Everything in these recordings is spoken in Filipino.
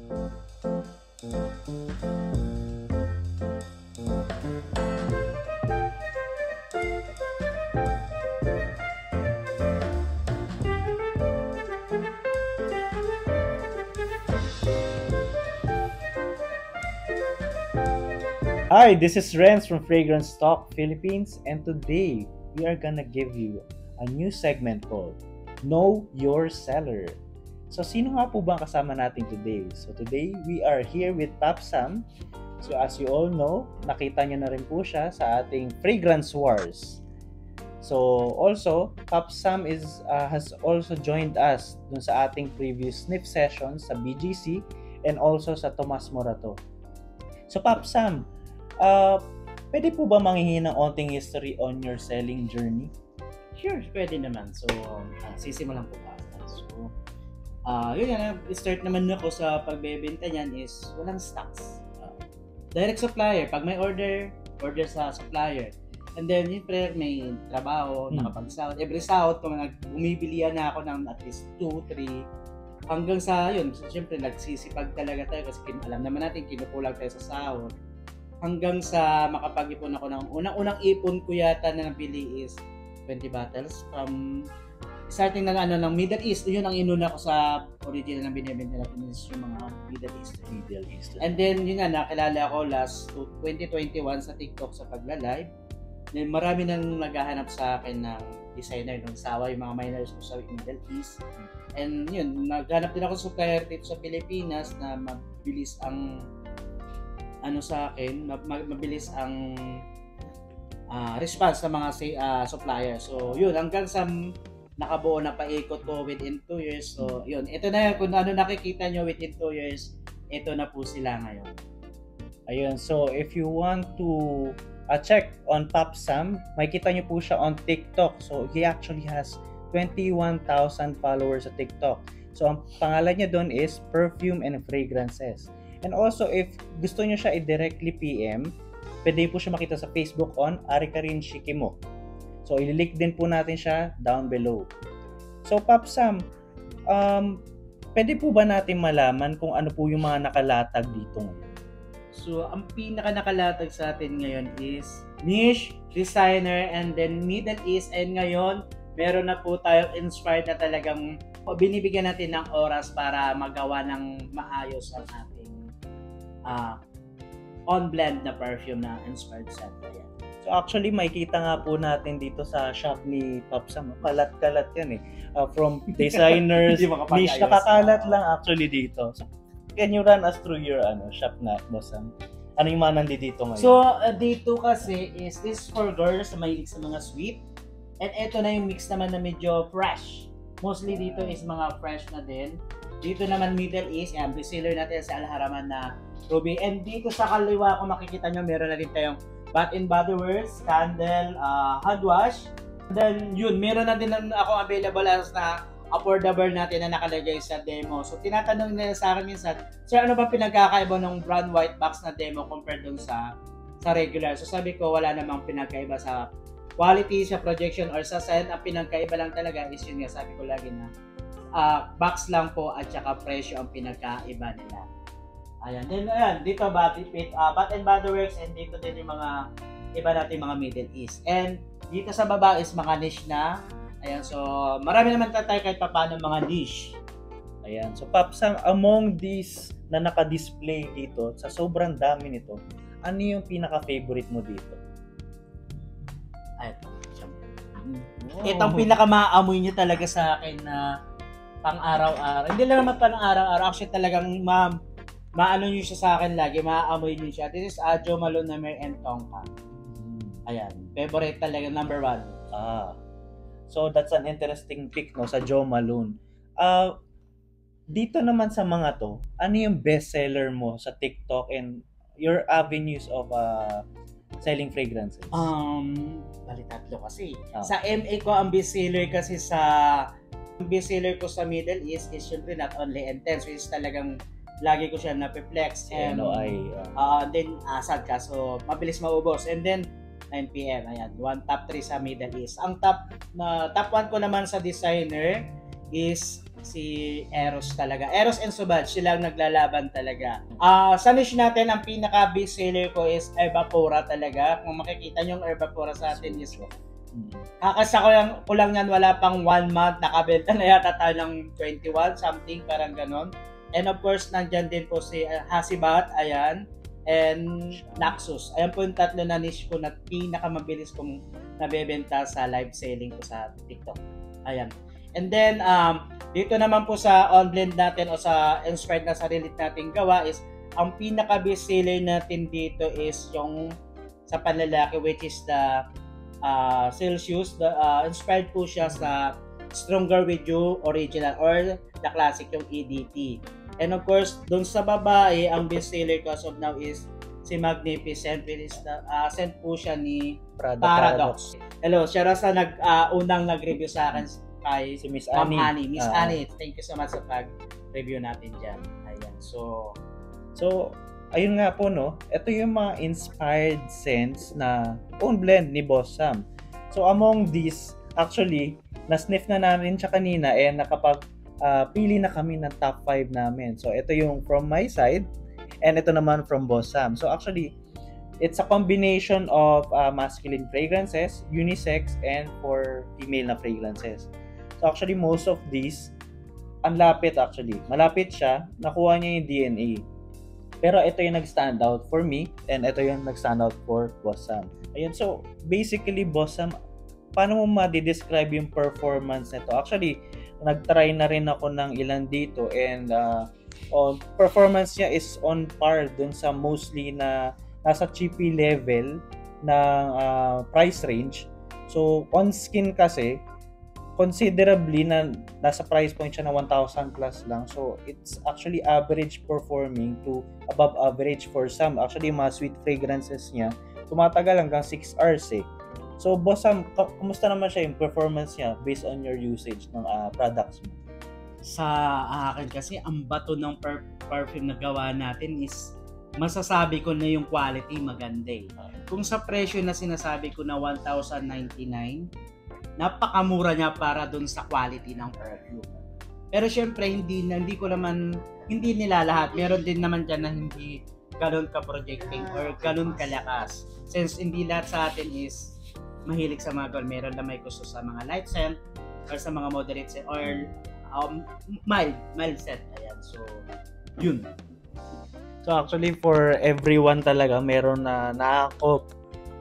Hi, this is Renz from Fragrance Talk Philippines, and today we are gonna give you a new segment called Know Your Seller. So, sino nga po ba ang kasama natin today? So, today we are here with Pop Sam. So, as you all know, nakita niyo na rin po siya sa ating Fragrance Wars. So, also, Pop Sam has also joined us dun sa ating previous sniff sessions sa BGC and also sa Tomas Morato. So, Pop Sam, pwede po ba manghingi ng onting history on your selling journey? Sure, pwede naman. So, sisimulan ko pa. So, yun yan, start naman ako sa pagbebenta niyan is walang stocks. Direct supplier, pag may order sa supplier. And then, yun may trabaho, nakapag-sahod. Every sahod, kung bumibili na ako ng at least 2, 3, hanggang sa yun. So, syempre, nagsisipag talaga tayo kasi alam naman natin, kinukulang tayo sa sahod. Hanggang sa makapag-ipon ako ng unang ipon ko yata na nabili is 20 bottles from starting ng Middle East. Yun ang inuna ko sa original na binibenta natin is yung mga Middle East. And then yun nga, nakilala ko last 2021 sa TikTok sa pagla-live. Then marami nang naghahanap sa akin ng designer ng sawa, yung mga miners ko sa Middle East. And yun, naghanap din ako sa supplier dito sa Pilipinas na mabilis ang sa akin, mabilis ang response ng mga supplier. So, yun, hanggang sa nakabuo na paikot ko within 2 years. So, yun, ito na yun, kung ano nakikita nyo within 2 years, ito na po sila ngayon. Ayun, so if you want to check on Pop Sam, makikita nyo po siya on TikTok. So, he actually has 21,000 followers sa TikTok. So, ang pangalan niya doon is Perfume and Fragrances. And also, if gusto nyo siya i-directly PM, pwede po siya makita sa Facebook on Arikarin Shikimo. So, ililink din po natin siya down below. So, Pop Sam, pwede po ba natin malaman kung ano po yung mga nakalatag dito ngayon? So, ang pinaka-nakalatag sa atin ngayon is niche, designer, and then Middle East. And ngayon, meron na po tayong inspired na talagang binibigyan natin ng oras para magawa ng maayos ang ating on-blend na perfume na inspired scent. Ayan. So actually, makikita nga po natin dito sa shop ni Pop Sam, kalat-kalat yan eh. From designers, niche, nakakalat lang actually dito. So, can you run us through your shop na, Boss Sam? Ano yung mga nandito ngayon? So, dito kasi is this for girls na mahilig sa mga sweet. And ito na yung mix naman na medyo fresh. Mostly dito is mga fresh na din. Dito naman Middle East, yan, bestseller natin sa Al Haraman na Ruby. And dito sa kaliwa, kung makikita nyo, meron na rin tayong Bath and Body Works, candle, hand wash. Then yun, meron na din ako available as na affordable natin na nakalagay sa demo. So tinatanong nila sa akin minsan, sir, ano ba pinagkakaiba ng brown white box na demo compared dun sa regular? So sabi ko, wala namang pinagkaiba sa quality, sa projection, or sa scent. Ang pinagkaiba lang talaga is yun nga, sabi ko lagi na box lang po at saka presyo ang pinagkaiba nila. Ayan. Then, ayan, dito Bath and Body Works, and dito din yung mga iba natin mga Middle East. And dito sa baba is mga niche na. Ayan, so marami naman tayo kahit paano mga niche. Ayan. So, Pop Sam, among these na naka-display dito, sa sobrang dami nito, ano yung pinaka-favorite mo dito? Ayan. Ito ang pinaka-maamoy niya talaga sa akin na pang-araw-araw. Hindi lang naman pang-araw-araw. Actually, talagang maano nyo siya sa akin lagi, maaamoy nyo siya. This is Jo Malone na and Tonka. Ayan, favorite talaga, number 1. So that's an interesting pick, no, sa Jo Malone. Dito naman sa mga to, ano yung best seller mo sa TikTok and your avenues of selling fragrances? Bali tatlo kasi. Sa MA ko, ang best seller kasi sa Middle East is syempre not only intense, which is talagang lagi ko siya na-flex. And then asad ka, so mabilis maubos. And then 9 PM, ayan, top 3 sa Middle East. Ang top 1 ko naman sa designer is si Eros talaga. Eros and Subad, sila ang naglalaban talaga. Sa niche natin, ang pinaka big seller ko is Evapora talaga. Kung makikita nyo yung Evapora sa atin is kakasa ko lang yan, wala pang 1 month, nakabenta na yata tayo ng 21, something, parang ganon. And of course, nandyan din po si Hasibat, ayan, and Naxos. Ayan po yung tatlo na niche ko na pinakamabilis kong nabebenta sa live selling ko sa TikTok. Ayan. And then, dito naman po sa on-blend natin o sa inspired na sarili nating gawa is, ang pinaka-best seller natin dito is yung sa panlalaki, which is the Celsius. Inspired po siya sa Stronger With You original or the classic, yung EDT. And of course, dun sa babae, ang best seller ko as of now is si Magnificent, which is sent po siya ni Paradox. Hello, siya rin sa unang nag-review sa akin kay si Miss Ma'am Annie. Annie. Miss Annie, thank you so much sa pag-review natin dyan. Ayan, so ayun nga po, no? Ito yung mga inspired scents na own blend ni Boss Sam. So, among these, actually, na-sniff na namin siya kanina and pili na kami ng top 5 namin. So, ito yung from my side and ito naman from Boss Sam. So, actually, it's a combination of masculine fragrances, unisex, and for female na fragrances. So actually, most of these, ang lapit actually. Malapit siya, nakuha niya yung DNA. Pero ito yung nag-stand out for me, and ito yung nag-stand out for Boss Sam. Ayun, so basically, Boss Sam, paano mo ma-describe yung performance nito? Actually, nag-try na rin ako ng ilan dito, and performance niya is on par dun sa mostly na nasa cheapy level ng price range. So, on skin kasi, considerably na nasa price point siya na 1,000 plus lang. So, it's actually average performing to above average for some. Actually, yung mga sweet fragrances niya, tumatagal hanggang 6 hours eh. So, Boss Sam, kumusta naman siya yung performance niya based on your usage ng products mo? Sa akin kasi, ang bato ng perfume na gawa natin is masasabi ko na yung quality maganda eh. Kung sa presyo na sinasabi ko na 1,099, napakamura niya para dun sa quality ng perfume. Pero syempre, hindi nila lahat. Meron din naman dyan na hindi ganun ka-projecting or ganun kalakas. Since hindi lahat sa atin is mahilig sa mga gold. Meron na may gusto sa mga light scent or sa mga moderate scent or mild scent. Ayan. So, yun. So actually for everyone talaga meron na nakakop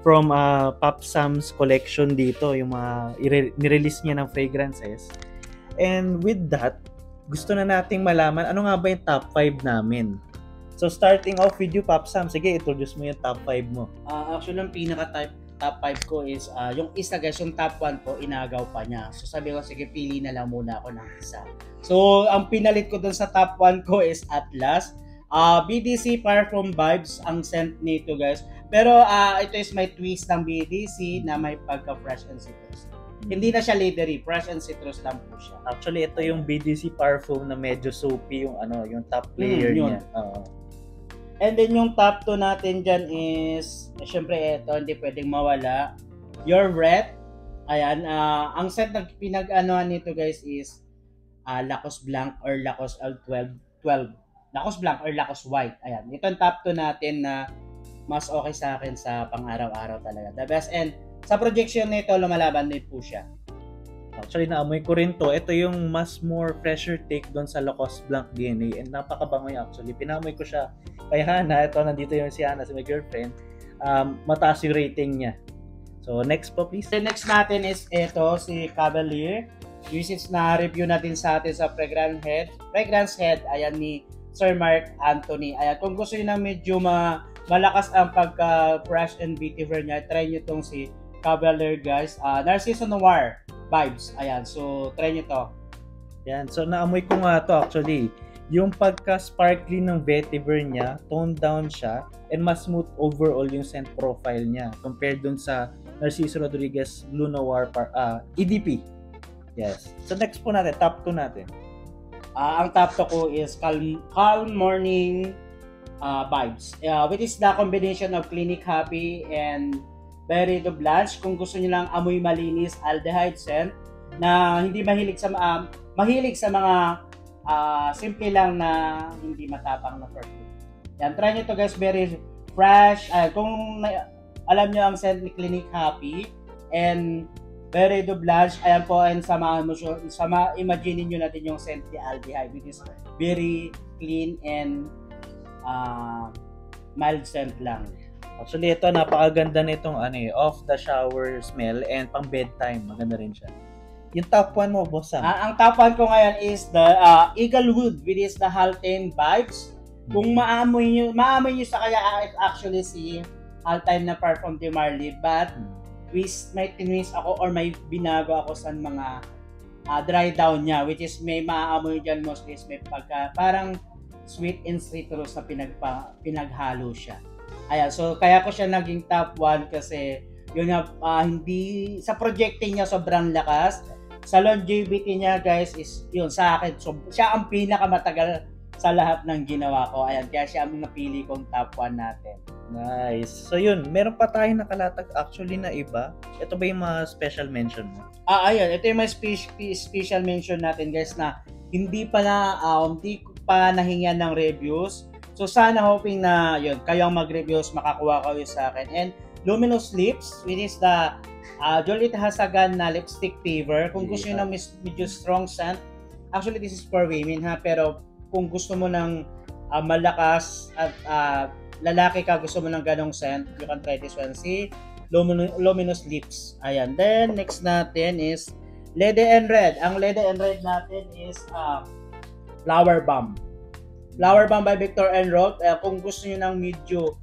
from Pop Sam's collection dito, yung mga nirelease niya ng fragrances. And with that, gusto na nating malaman ano nga ba yung top 5 namin. So starting off with you, Pop Sam, sige, introduce mo yung top 5 mo. Actually, ang top 5 ko is, yung isa guys, yung top 1 ko, inagaw pa niya. So sabi ko, sige, pili na lang muna ako ng isa. So, ang pinalit ko dun sa top 1 ko is Atlas. BDC Parfum Vibes ang scent nito guys. Pero ito is may twist ng BDC na may pagka-fresh and citrus. Hindi na siya leathery, fresh and citrus lang po siya. Actually, ito yung BDC Parfum na medyo soapy yung yung top layer niya. And then yung top 2 natin dyan is, syempre ito, hindi pwedeng mawala. Your Breath. Ayan, ang scent na pinag-anoan nito guys is Lacoste Blanc or Lacoste L12. Lacoste Blanc or Lacoste White. Ayan, ito ang top 2 natin na mas okay sa akin sa pang-araw-araw talaga. The best. And sa projection nito, lumalaban din po siya. Actually, naamoy ko rin to. Ito yung mas more fresher take doon sa Lacoste Blanc DNA. And napakabango niya actually. Pinamoy ko siya kay Hana. Ito, nandito yung si Hana, si my girlfriend. Mataas yung rating niya. So, next po please. The next natin is ito, si Cavalier. Usage na review natin sa atin sa Fragrance Head. Ayan ni Sir Mark Anthony. Ayan, kung gusto niyo na medyo malakas ang pagka-fresh and beautiful niya, try nyo itong si Cavalier guys. Narciso Noir vibes. Ayan, so try nyo to. Yan, so naamoy ko nga to actually. Yung pagka-sparkly ng vetiver niya, toned down siya, and mas smooth overall yung scent profile niya compared dun sa Narciso Rodriguez Blue Noir EDP. Yes. So next po natin, top 2 natin. Ang top 2 ko is Calm Morning Vibes, which is the combination of Clinique Happy and Berry de Blanche. Kung gusto niyo lang amoy malinis, aldehyde scent na hindi mahilig sa mahilig sa mga simple lang na hindi matapang na perfume. Yan, try nyo to guys, very fresh. Alam nyo ang scent ni Clinique Happy and very doublage. Ayan po, and imagine nyo natin yung scent ni Aldehyde, which is very clean and mild scent lang. Actually, ito, napakaganda nitong off the shower smell and pang bedtime. Maganda rin siya. Yung top 1 mo, boss Sam? Ang top 1 ko ngayon is the Eaglewood, which is the Haltane Vibes. Kung maamoy nyo sa kaya actually si Haltane na perfume de Marley, but may tinwis ako or may binago ako sa mga dry down niya, which is may maaamoy dyan mostly is may parang sweet and citrus na pinaghalo siya. Ayan, so kaya ko siya naging top 1 kasi yun nga, hindi sa projecting niya sobrang lakas. Sa longevity niya guys is yun sa akin, so siya ang pinakamatagal sa lahat ng ginawa ko. Ayan, kaya siya ang napili kong top 1 natin. Nice. So yun, meron pa tayong nakalatag actually na iba. Ito ba yung mga special mention mo? Ayun, ito yung may special mention natin guys na hindi pa nahingan ng reviews. So sana hoping na yun, kayo ang mag-reviews, makakuha kayo sa akin. And Luminous Lips, which is the Jolette Hasagan na lipstick fever. Kung gusto nyo ng medyo strong scent, actually this is for women ha, pero kung gusto mo ng malakas at lalaki ka, gusto mo ng ganong scent, you can try this one. Si Luminous Lips. Ayan. Then, next natin is Lady and Red. Ang Lady and Red natin is Flower Bomb. Flower Bomb by Victor and Roth. Kung gusto nyo ng medyo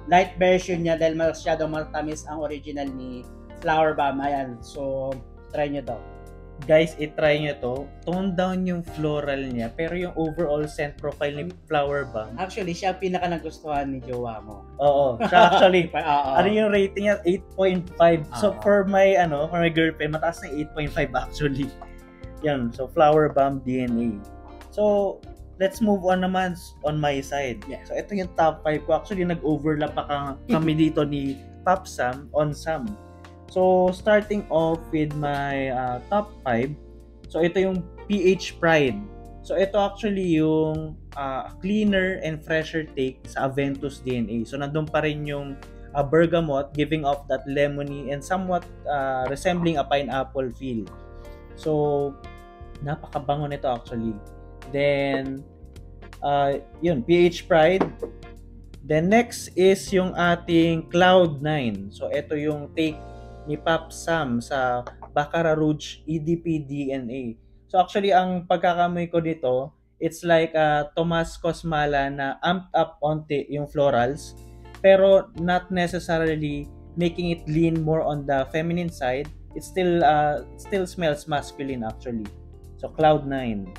light version niya dahil masyadong matamis ang original ni Flower Bomb. Ayan. So, try nyo daw. Guys, i-try nyo to. Tone down yung floral niya, pero yung overall scent profile ni Flower Bomb. Actually, siya pinaka nagustuhan ni jowa mo. Oo. Siya actually, ano yung rating niya? 8.5. So, for my girlfriend, mataas na 8.5 actually. Yan. So, Flower Bomb DNA. So, let's move on naman on my side. Yeah. So, ito yung top 5 ko. Actually, nag-overlap pa kami dito ni Pop Sam on Sam. So, starting off with my top 5. So, ito yung PH Pride. So, ito actually yung cleaner and fresher take sa Aventus DNA. So, nandun pa rin yung bergamot, giving off that lemony and somewhat resembling a pineapple feel. So, napakabango nito actually. Then, yun, PH Pride. Then, next is yung ating Cloud9. So, ito yung take ni Pop Sam sa Baccarat Rouge EDP DNA. So actually, ang pagkakamoy ko dito, it's like Tomas Cosmala na amped up onti yung florals, pero not necessarily making it lean more on the feminine side. It still smells masculine actually. So Cloud9.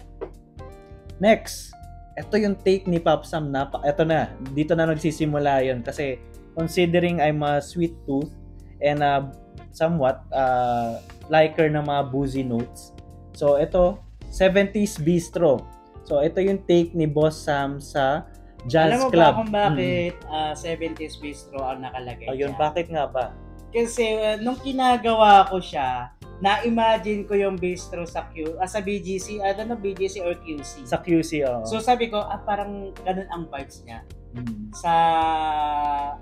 Next, ito yung take ni Pop Sam na, ito na, dito na nagsisimula yun kasi considering I'm a sweet tooth and somewhat liker na mga boozy notes. So, ito, 70s Bistro. So, ito yung take ni Boss Sam sa Jazz Club. Alam mo ba kung bakit 70s Bistro ang nakalagay ayun, dyan? bakit nga ba? Kasi nung kinagawa ko siya, na-imagine ko yung bistro sa BGC, I don't know, BGC or QC. Sa QC, oh. So, sabi ko, parang ganun ang vibes niya. Sa,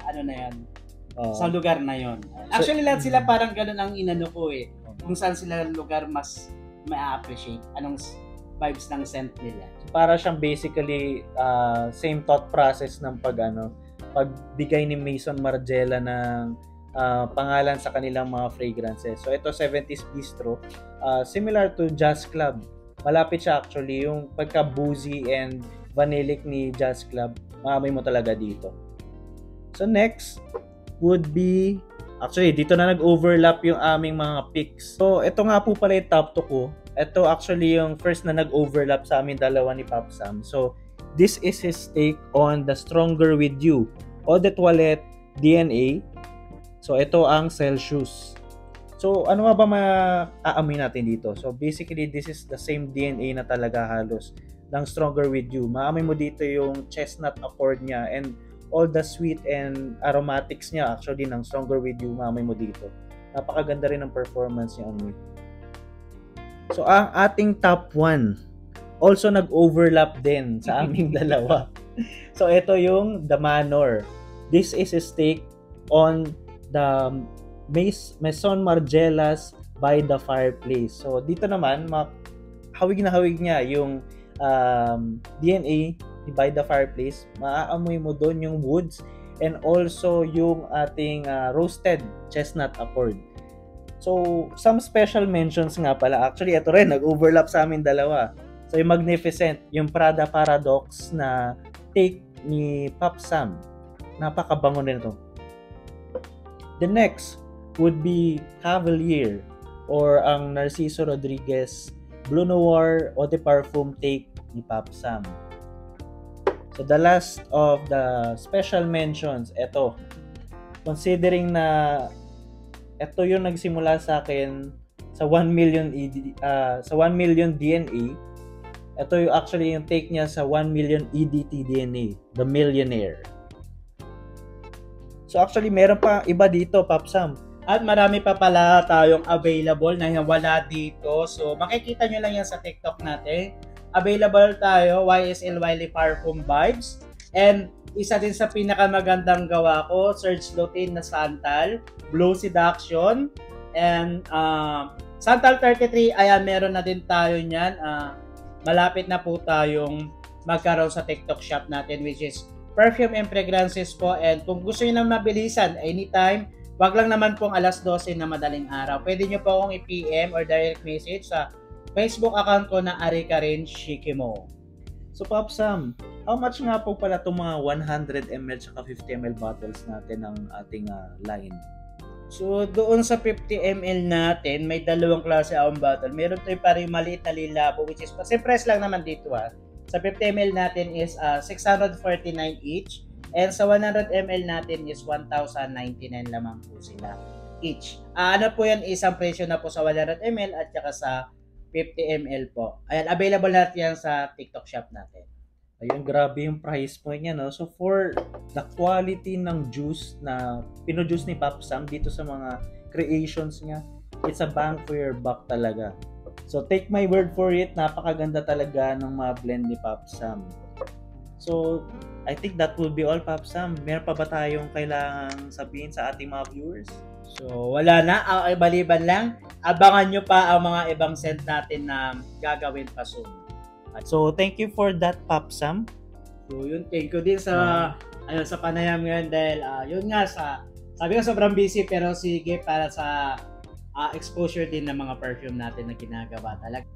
ano na yan, sa lugar na yon. Actually, lahat sila parang ganun ang inano ko eh. Kung saan sila lugar mas ma-appreciate. Anong vibes ng scent nila. Para siyang basically same thought process ng pagbigay ni Maison Margiela ng pangalan sa kanilang mga fragrances. So ito 70s Bistro, similar to Jazz Club. Malapit siya actually yung pagka-boozy and vanillic ni Jazz Club. Maamoy mo talaga dito. So next would be, actually dito na nag-overlap yung aming mga picks. So ito nga po pala yung top 2 ko. Ito actually yung first na nag-overlap sa amin dalawa ni Pop Sam. So this is his take on the Stronger With You Eau de Toilette DNA. So ito ang Celsius. So ano nga ba maaamoy natin dito? So basically this is the same DNA na talaga halos ng Stronger With You. Maamoy mo dito yung chestnut accord niya and all the sweet and aromatics niya actually ng Stronger With You, maamoy mo dito. Napakaganda rin ng performance niya on me. So, ang ating top 1 also nag-overlap din sa aming dalawa. So, ito yung The Manor. This is a take on the Maison Margiela's By the Fireplace. So, dito naman, hawig na hawig niya yung DNA By the Fireplace. Maaamoy mo doon yung woods and also yung ating roasted chestnut accord. So, some special mentions nga pala. Actually, ito rin, nag-overlap sa amin dalawa. So, yung Magnificent, yung Prada Paradox na take ni Pop Sam. Napakabango din ito. The next would be Cavalier or ang Narciso Rodriguez Bleu Noir Eau de Parfum take ni Pop Sam. So, the last of the special mentions, ito. Considering na ito yung nagsimula sa akin sa 1 million sa 1 million DNA. Ito yung actually yung take niya sa 1 million EDT DNA, The Millionaire. So actually meron pa iba dito, Pop Sam. At marami pa pala tayong available na wala dito. So makikita nyo lang yan sa TikTok natin. Available tayo, YSL Wiley Parfum Vibes. And isa din sa pinakamagandang gawa ko, Serge Luthin na Santal, Blue Seduction, and Santal 33, ayan, meron na din tayo niyan. Malapit na po tayong magkaroon sa TikTok shop natin, which is perfume and fragrances po. And kung gusto niyo na mabilisan, anytime, wag lang naman pong alas 12 na madaling araw. Pwede niyo po akong i-PM or direct message sa Facebook account ko na Arikarin Shikimo. So, Pop Sam, how much nga po pala itong mga 100 ml at 50 ml bottles natin ng ating line? So, doon sa 50 ml natin, may dalawang klase akong bottle. Meron tayo parang maliit na lilabo, which is, kasi price lang naman dito Sa 50 ml natin is 649 each. And sa 100 ml natin is 1,099 lamang po sila each. Ano po yan, isang presyo na po sa 100 ml at saka sa 50 ml po. Ayan, available natin yan sa TikTok shop natin. Ayun, grabe yung price point niya, no? So, for the quality ng juice na pinojuice ni Pop Sam dito sa mga creations niya, it's a bang for your buck talaga. So, take my word for it, napakaganda talaga ng mga blend ni Pop Sam. So, I think that will be all, Pop Sam. Meron pa ba tayong kailangang sabihin sa ating mga viewers? So, wala na. Baliban lang. Abangan nyo pa ang mga ibang scent natin na gagawin pa soon. So, thank you for that, Pop Sam. So, yun. Thank you din sa sa panayam ngayon dahil yun nga sabi ko sobrang busy pero sige para sa exposure din ng mga perfume natin na ginagawa talaga.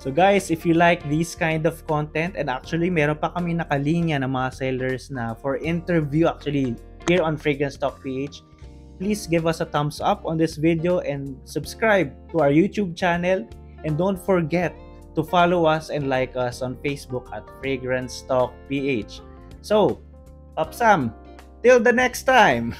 So guys, if you like this kind of content, and actually meron pa kami nakalinya ng mga sellers na for interview actually here on Fragrance Talk PH, please give us a thumbs up on this video and subscribe to our YouTube channel, and don't forget to follow us and like us on Facebook at Fragrance Talk PH. So, Pop Sam, till the next time!